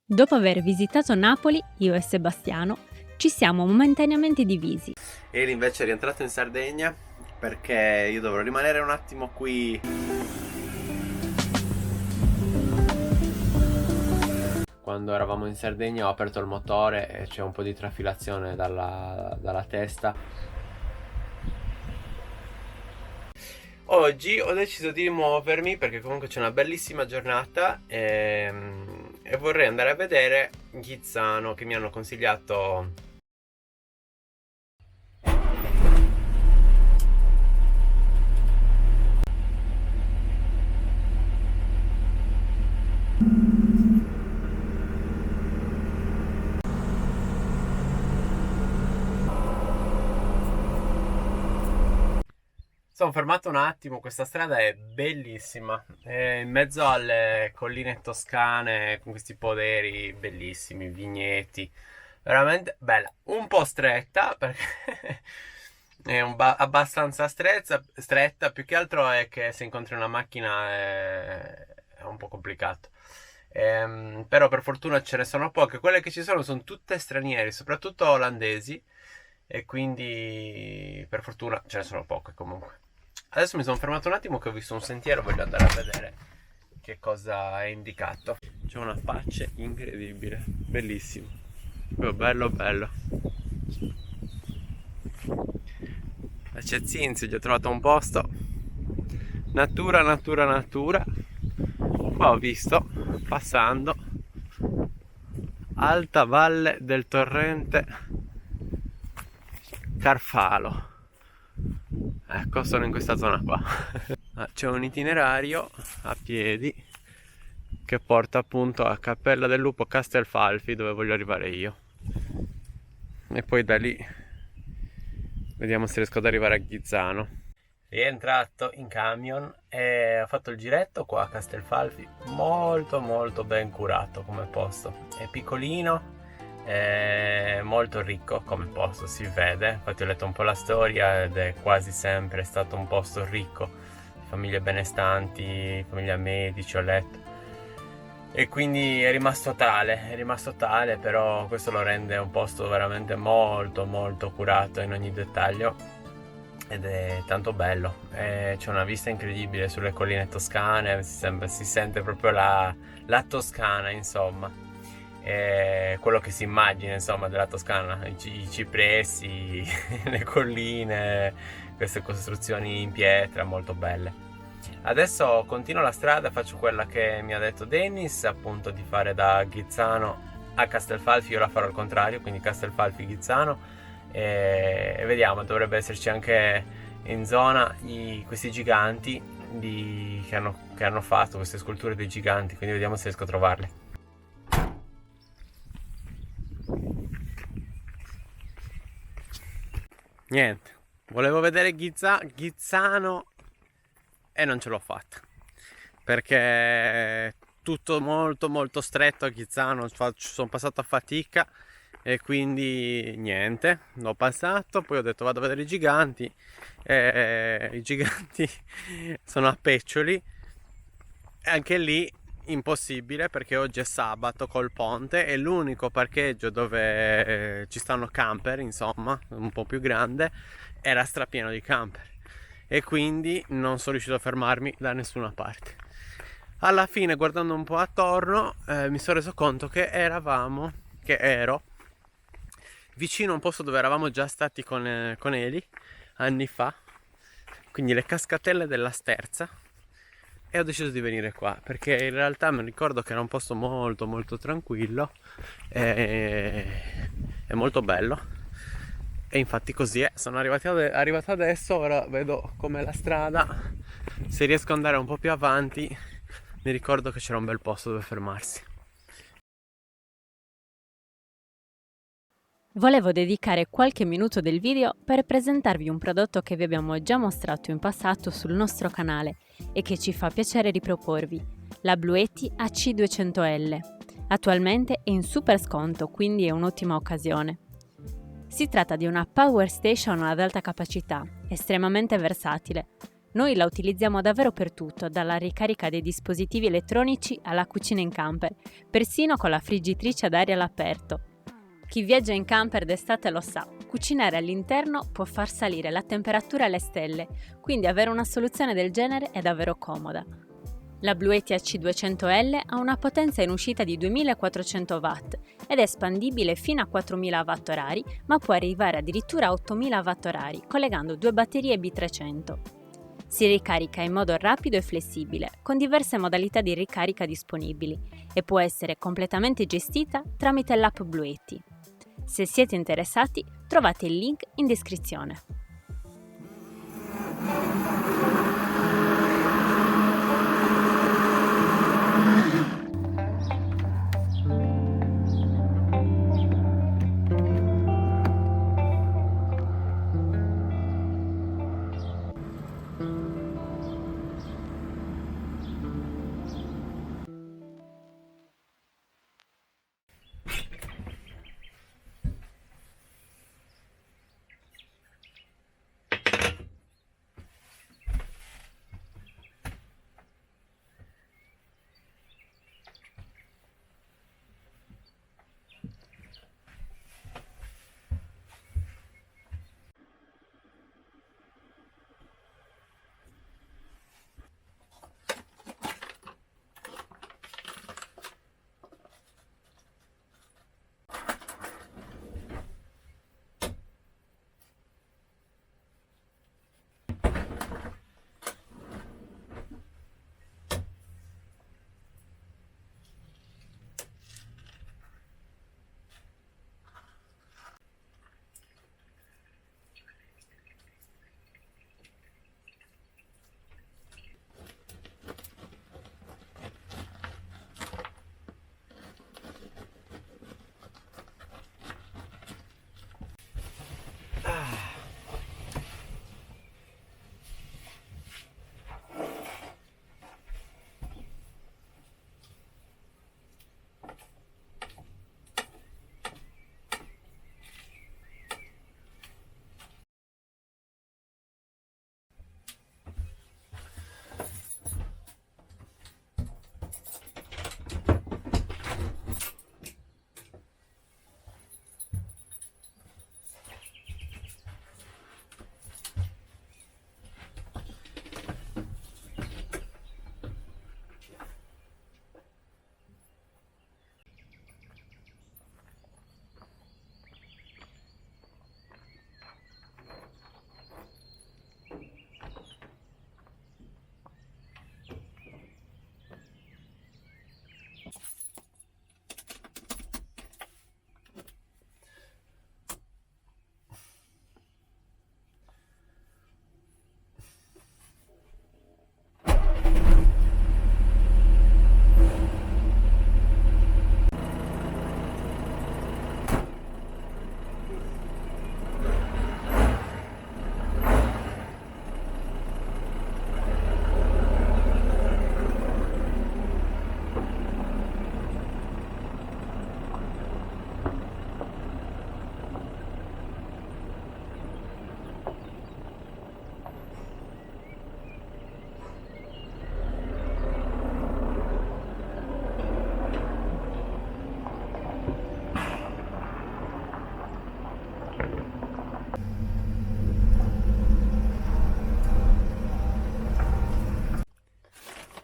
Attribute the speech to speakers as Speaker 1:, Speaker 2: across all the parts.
Speaker 1: Dopo aver visitato Napoli, io e Sebastiano ci siamo momentaneamente divisi.
Speaker 2: Ieri invece è rientrato in Sardegna perché io dovrò rimanere un attimo qui. Quando eravamo in Sardegna ho aperto il motore e c'è un po' di trafilazione dalla testa. Oggi ho deciso di muovermi perché comunque c'è una bellissima giornata e vorrei andare a vedere Ghizzano che mi hanno consigliato. Sono fermato un attimo, questa strada è bellissima, è in mezzo alle colline toscane con questi poderi bellissimi, vigneti, veramente bella, un po' stretta perché è abbastanza stretta, più che altro è che se incontri una macchina è un po' complicato. Però per fortuna ce ne sono poche, quelle che ci sono tutte stranieri, soprattutto olandesi, e quindi per fortuna ce ne sono poche comunque. Adesso mi sono fermato un attimo che ho visto un sentiero, voglio andare a vedere che cosa è indicato. C'è una pace incredibile, bellissimo. Bello bello. A Cezinzio gli ho trovato un posto. Natura, natura, natura. Qua ho visto, passando, alta valle del torrente Carfalo. Ecco, sono in questa zona qua. C'è un itinerario a piedi che porta appunto a Cappella del Lupo Castelfalfi, dove voglio arrivare io. E poi da lì vediamo se riesco ad arrivare a Ghizzano. Rientrato in camion e ho fatto il giretto qua a Castelfalfi, molto molto ben curato come posto. È piccolino, è molto ricco come posto, si vede. Infatti ho letto un po' la storia ed è quasi sempre stato un posto ricco, famiglie benestanti, famiglie medici, ho letto. E quindi è rimasto tale, però questo lo rende un posto veramente molto molto curato in ogni dettaglio. Ed è tanto bello, c'è una vista incredibile sulle colline toscane, si sente proprio la Toscana, insomma, quello che si immagina, insomma, della Toscana, i cipressi, le colline, queste costruzioni in pietra molto belle. Adesso continuo la strada, faccio quella che mi ha detto Dennis, appunto di fare da Ghizzano a Castelfalfi. Io la farò al contrario, quindi Castelfalfi-Ghizzano, e vediamo, dovrebbe esserci anche in zona questi giganti che hanno fatto queste sculture dei giganti, quindi vediamo se riesco a trovarli. Niente, volevo vedere Ghizzano e non ce l'ho fatta perché è tutto molto molto stretto a Ghizzano, sono passato a fatica e quindi niente, l'ho passato. Poi ho detto vado a vedere i giganti, i giganti sono a Peccioli e anche lì impossibile perché oggi è sabato col ponte e l'unico parcheggio dove ci stanno camper, insomma, un po' più grande, era strapieno di camper e quindi non sono riuscito a fermarmi da nessuna parte. Alla fine, guardando un po' attorno, mi sono reso conto che ero vicino a un posto dove eravamo già stati con Eli anni fa, quindi le cascatelle della Sterza, e ho deciso di venire qua perché in realtà mi ricordo che era un posto molto molto tranquillo e molto bello, e infatti così è. Sono arrivato adesso, ora vedo com'è la strada, se riesco ad andare un po' più avanti mi ricordo che c'era un bel posto dove fermarsi.
Speaker 1: Volevo dedicare qualche minuto del video per presentarvi un prodotto che vi abbiamo già mostrato in passato sul nostro canale e che ci fa piacere riproporvi, la Bluetti AC200L. Attualmente è in super sconto, quindi è un'ottima occasione. Si tratta di una power station ad alta capacità, estremamente versatile. Noi la utilizziamo davvero per tutto, dalla ricarica dei dispositivi elettronici alla cucina in camper, persino con la friggitrice ad aria all'aperto. Chi viaggia in camper d'estate lo sa, cucinare all'interno può far salire la temperatura alle stelle, quindi avere una soluzione del genere è davvero comoda. La Bluetti AC200L ha una potenza in uscita di 2400 Watt ed è espandibile fino a 4000 Wh, ma può arrivare addirittura a 8000 Wh collegando due batterie B300. Si ricarica in modo rapido e flessibile, con diverse modalità di ricarica disponibili e può essere completamente gestita tramite l'app Bluetti. Se siete interessati, trovate il link in descrizione.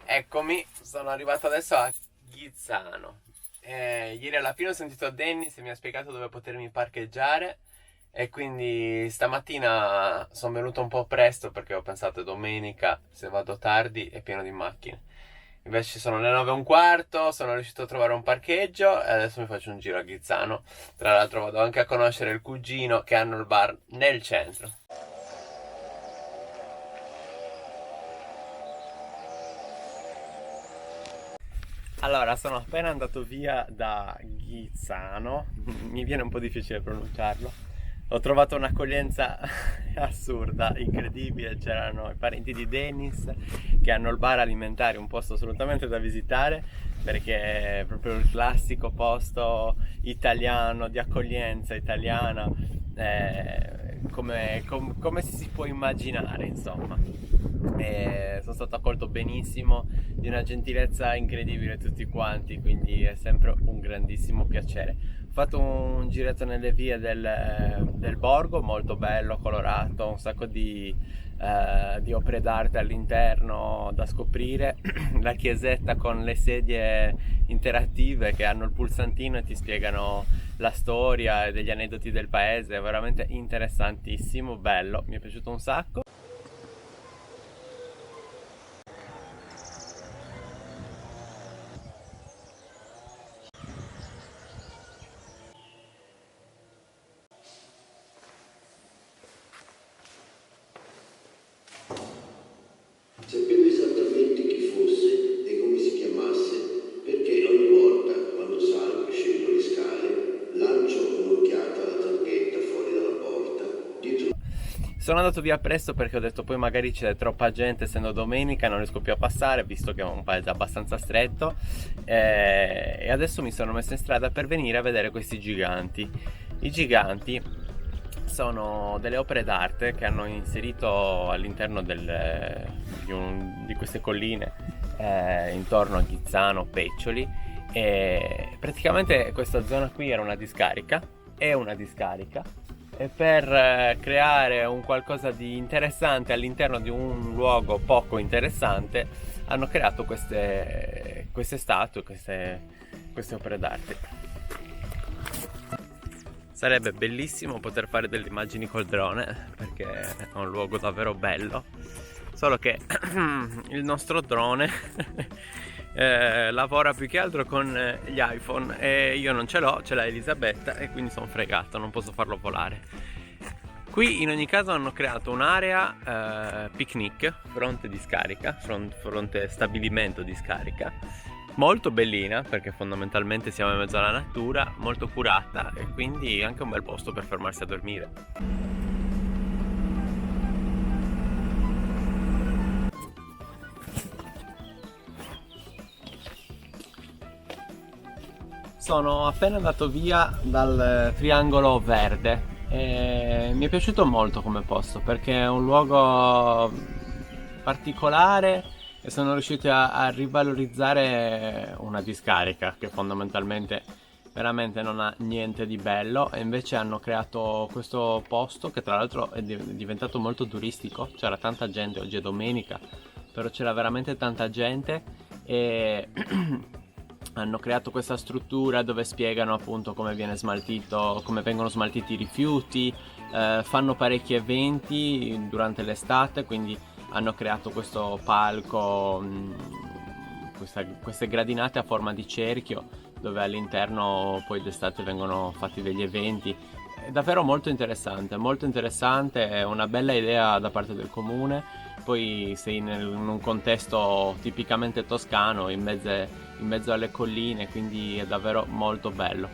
Speaker 2: Eccomi, sono arrivato adesso a Ghizzano. Ieri alla fine ho sentito Dennis e mi ha spiegato dove potermi parcheggiare e quindi stamattina sono venuto un po' presto perché ho pensato domenica, se vado tardi è pieno di macchine. Invece sono le 9:15, sono riuscito a trovare un parcheggio e adesso mi faccio un giro a Ghizzano. Tra l'altro vado anche a conoscere il cugino che hanno il bar nel centro. Allora, sono appena andato via da Ghizzano, mi viene un po' difficile pronunciarlo. Ho trovato un'accoglienza assurda, incredibile, c'erano i parenti di Dennis che hanno il bar alimentare, un posto assolutamente da visitare perché è proprio il classico posto italiano, di accoglienza italiana, come si può immaginare, insomma. e sono stato accolto benissimo, di una gentilezza incredibile tutti quanti, quindi è sempre un grandissimo piacere. Ho fatto un giretto nelle vie del borgo, molto bello, colorato, un sacco di opere d'arte all'interno da scoprire, la chiesetta con le sedie interattive che hanno il pulsantino e ti spiegano la storia e degli aneddoti del paese, è veramente interessantissimo, bello, mi è piaciuto un sacco.
Speaker 3: Sapendo esattamente chi fosse e come si chiamasse, perché ogni volta quando salgo e scendo le scale, lancio un'occhiata alla targhetta fuori dalla porta, dietro.
Speaker 2: Sono andato via presto perché ho detto poi magari c'è troppa gente, essendo domenica non riesco più a passare, visto che è un paese abbastanza stretto, e adesso mi sono messo in strada per venire a vedere questi giganti. I giganti sono delle opere d'arte che hanno inserito all'interno di queste colline intorno a Ghizzano, Peccioli, e praticamente questa zona qui era una discarica, è una discarica, e per creare un qualcosa di interessante all'interno di un luogo poco interessante hanno creato queste statue, queste opere d'arte. Sarebbe bellissimo poter fare delle immagini col drone, perché è un luogo davvero bello, solo che il nostro drone lavora più che altro con gli iPhone e io non ce l'ho, ce l'ha Elisabetta e quindi sono fregato, non posso farlo volare. Qui in ogni caso hanno creato un'area picnic, fronte di scarica, fronte stabilimento di scarica, molto bellina perché fondamentalmente siamo in mezzo alla natura, molto curata e quindi anche un bel posto per fermarsi a dormire. Sono appena andato via dal triangolo verde e mi è piaciuto molto come posto perché è un luogo particolare e sono riusciti a rivalorizzare una discarica che fondamentalmente veramente non ha niente di bello e invece hanno creato questo posto che tra l'altro è diventato molto turistico, c'era tanta gente, oggi è domenica, però c'era veramente tanta gente e hanno creato questa struttura dove spiegano appunto come viene smaltito, come vengono smaltiti i rifiuti, fanno parecchi eventi durante l'estate, quindi hanno creato questo palco, queste gradinate a forma di cerchio dove all'interno poi d'estate vengono fatti degli eventi. È davvero molto interessante, è una bella idea da parte del comune. Poi sei in un contesto tipicamente toscano, in mezzo alle colline, quindi è davvero molto bello.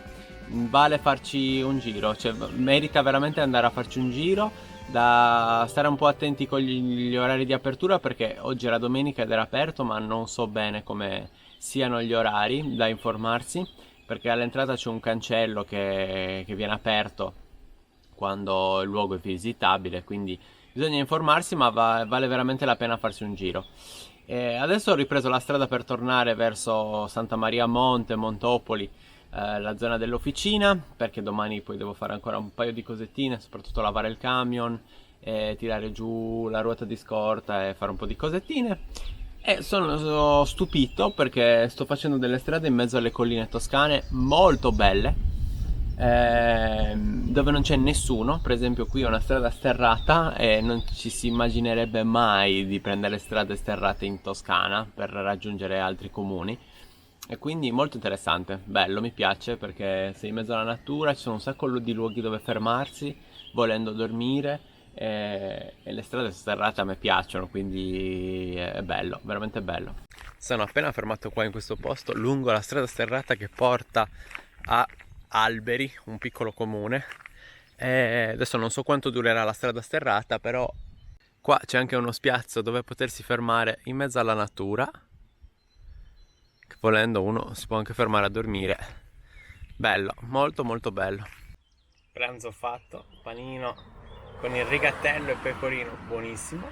Speaker 2: Vale farci un giro, cioè merita veramente andare a farci un giro, da stare un po' attenti con gli orari di apertura perché oggi era domenica ed era aperto, ma non so bene come siano gli orari, da informarsi, perché all'entrata c'è un cancello che viene aperto quando il luogo è visitabile, quindi bisogna informarsi, ma vale veramente la pena farsi un giro. E adesso ho ripreso la strada per tornare verso Santa Maria Monte, Montopoli, la zona dell'officina, perché domani poi devo fare ancora un paio di cosettine, soprattutto lavare il camion, tirare giù la ruota di scorta e fare un po' di cosettine. E sono stupito perché sto facendo delle strade in mezzo alle colline toscane molto belle, dove non c'è nessuno. Per esempio qui è una strada sterrata e non ci si immaginerebbe mai di prendere strade sterrate in Toscana per raggiungere altri comuni. E quindi molto interessante, bello, mi piace perché sei in mezzo alla natura, ci sono un sacco di luoghi dove fermarsi, volendo dormire, e le strade sterrate a me piacciono, quindi è bello, veramente bello. Sono appena fermato qua in questo posto, lungo la strada sterrata che porta a Alberi, un piccolo comune, e adesso non so quanto durerà la strada sterrata, però qua c'è anche uno spiazzo dove potersi fermare in mezzo alla natura, che volendo uno si può anche fermare a dormire. Bello, molto molto bello. Pranzo fatto, panino con il rigatello e pecorino, buonissimo.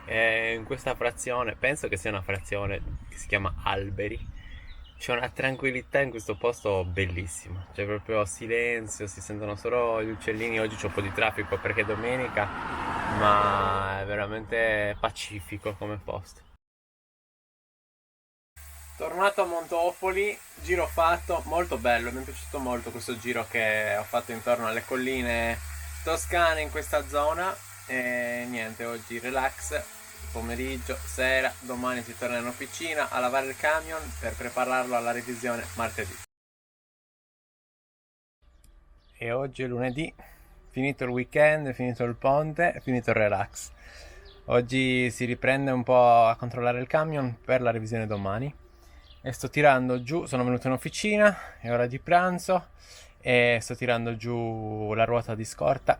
Speaker 2: E in questa frazione, penso che sia una frazione che si chiama Alberi, c'è una tranquillità in questo posto bellissima, c'è proprio silenzio, si sentono solo gli uccellini. Oggi c'è un po' di traffico perché è domenica, ma è veramente pacifico come posto. Tornato a Montopoli, giro fatto, molto bello, mi è piaciuto molto questo giro che ho fatto intorno alle colline toscane in questa zona. E niente, oggi relax, pomeriggio, sera, domani si torna in officina a lavare il camion per prepararlo alla revisione martedì. E oggi è lunedì, finito il weekend, finito il ponte, finito il relax. Oggi si riprende un po' a controllare il camion per la revisione domani. E sto tirando giù, sono venuto in officina, è ora di pranzo e sto tirando giù la ruota di scorta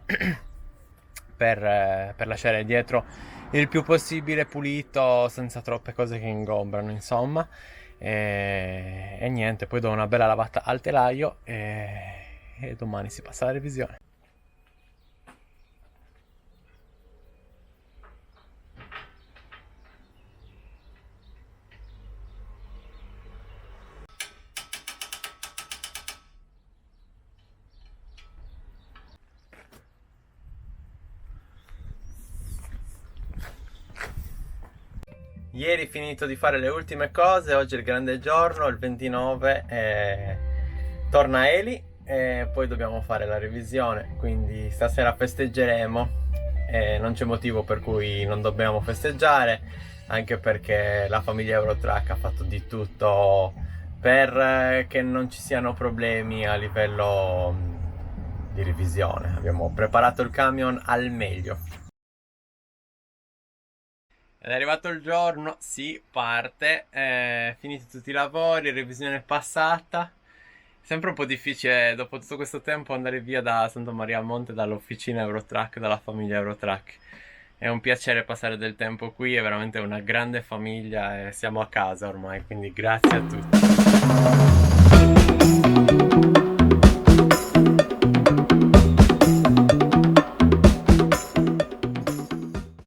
Speaker 2: per lasciare dietro il più possibile pulito, senza troppe cose che ingombrano, insomma. E niente, poi do una bella lavata al telaio e domani si passa alla revisione. Ieri finito di fare le ultime cose, oggi è il grande giorno, il 29 torna Eli e poi dobbiamo fare la revisione, quindi stasera festeggeremo e non c'è motivo per cui non dobbiamo festeggiare, anche perché la famiglia Eurotrack ha fatto di tutto per che non ci siano problemi a livello di revisione. Abbiamo preparato il camion al meglio. Ed è arrivato il giorno, si parte, finiti tutti i lavori, revisione passata. Sempre un po' difficile dopo tutto questo tempo andare via da Santa Maria a Monte, dall'officina Eurotrack, dalla famiglia Eurotrack. È un piacere passare del tempo qui, è veramente una grande famiglia e siamo a casa ormai, quindi grazie a tutti.